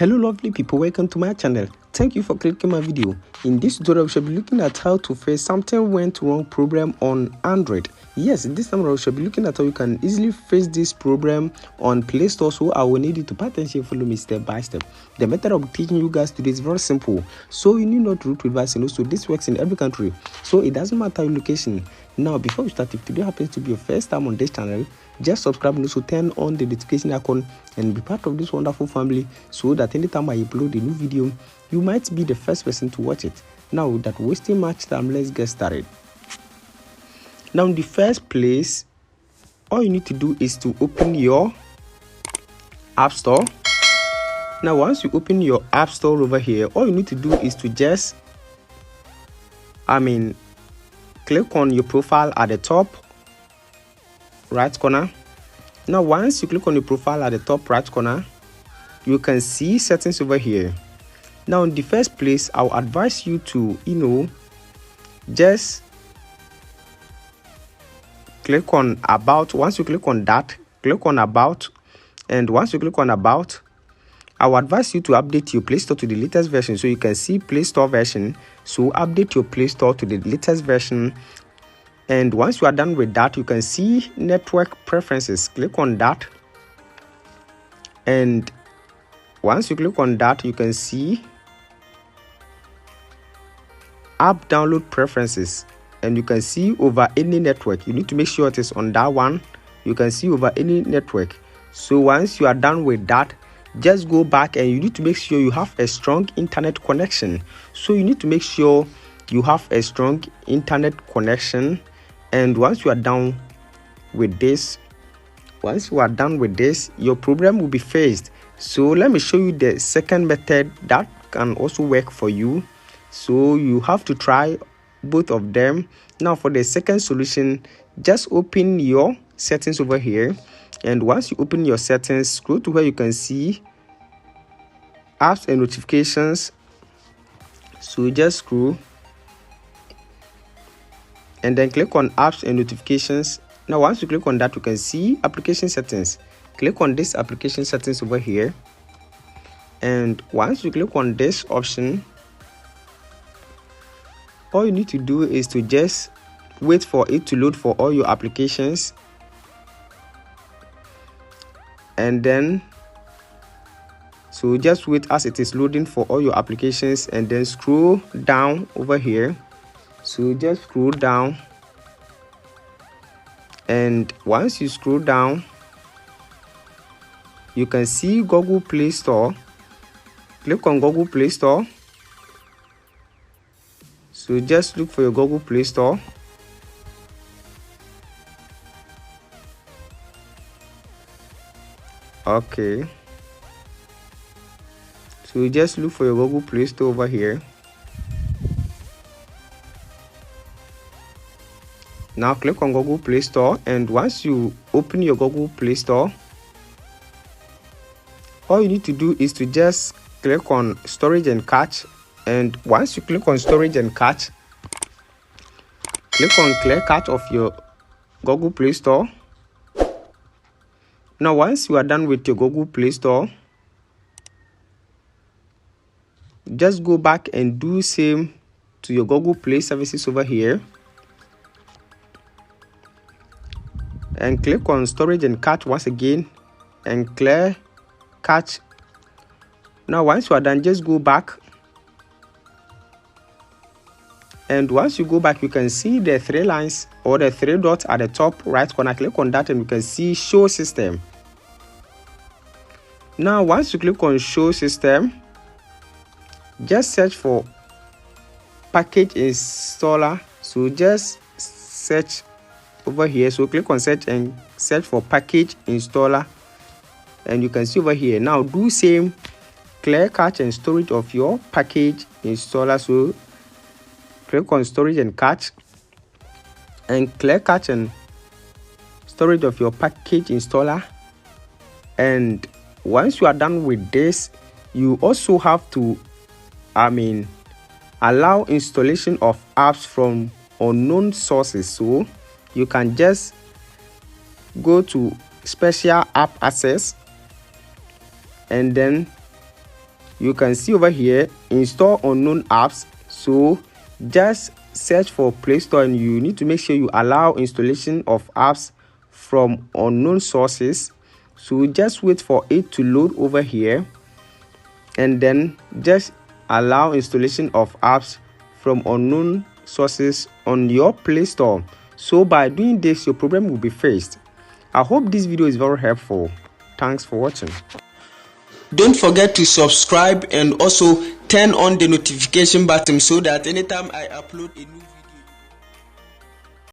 Hello lovely people, welcome to my channel. Thank you for clicking my video. In this tutorial we shall be looking at how to fix something went wrong problem on Android. Yes, this time we shall be looking at how you can easily fix this problem on Play Store. So I will need you to pay attention, follow me step by step. The method of teaching you guys today is very simple, so you need not root with vaccine. So this works in every country, so it doesn't matter your location. Now before we start, if today happens to be your first time on this channel, just subscribe and also turn on the notification icon and be part of this wonderful family, so that anytime I upload a new video you might be the first person to watch it. Now without wasting much time, let's get started. Now in the first place, all you need to do is to open your App Store. Now once you open your App Store over here, all you need to do is to just click on your profile at the top right corner. Now once you click on your profile at the top right corner, you can see settings over here. Now in the first place, I'll advise you to just click on about. Once you click on that, click on about, and once you click on about, I will advise you to update your Play Store to the latest version. So you can see Play Store version, so update your Play Store to the latest version. And once you are done with that, you can see network preferences. Click on that, and once you click on that, you can see app download preferences, and you can see over any network. You need to make sure it is on that one. You can see over any network. So once you are done with that, just go back and you need to make sure you have a strong internet connection. So you need to make sure you have a strong internet connection. And once you are done with this, your problem will be fixed. So let me show you the second method that can also work for you. So you have to try both of them. Now for the second solution, just open your settings over here, and once you open your settings, scroll to where you can see apps and notifications. So just scroll and then click on apps and notifications. Now once you click on that, you can see application settings. Click on this application settings over here, and once you click on this option, all you need to do is to just wait for it to load for all your applications, and then so just wait as it is loading for all your applications, and then scroll down over here. So just scroll down, and once you scroll down, you can see Google Play Store. Click on Google Play Store. So just look for your Google Play Store. Okay, so just look for your Google Play Store over here. Now click on Google Play Store, and once you open your Google Play Store, all you need to do is to just click on storage and cache. And once you click on storage and cache, click on clear cache of your Google Play Store. Now once you are done with your Google Play Store, just go back and do same to your Google Play services over here, and click on storage and cache once again and clear cache. Now once you are done, just go back, and once you go back, you can see the three lines or the three dots at the top right corner. Click on that, and you can see show system. Now once you click on show system, just search for package installer. So just search over here. So click on search and search for package installer, and you can see over here. Now do same clear cache and storage of your package installer. So click on storage and cache, and clear cache and storage of your package installer. And once you are done with this, you also have to allow installation of apps from unknown sources. So you can just go to special app access, and then you can see over here, install unknown apps. So just search for Play Store, and you need to make sure you allow installation of apps from unknown sources. So just wait for it to load over here, and then just allow installation of apps from unknown sources on your Play Store. So by doing this, your problem will be fixed. I hope this video is very helpful. Thanks for watching. Don't forget to subscribe and also turn on the notification button so that anytime I upload a new video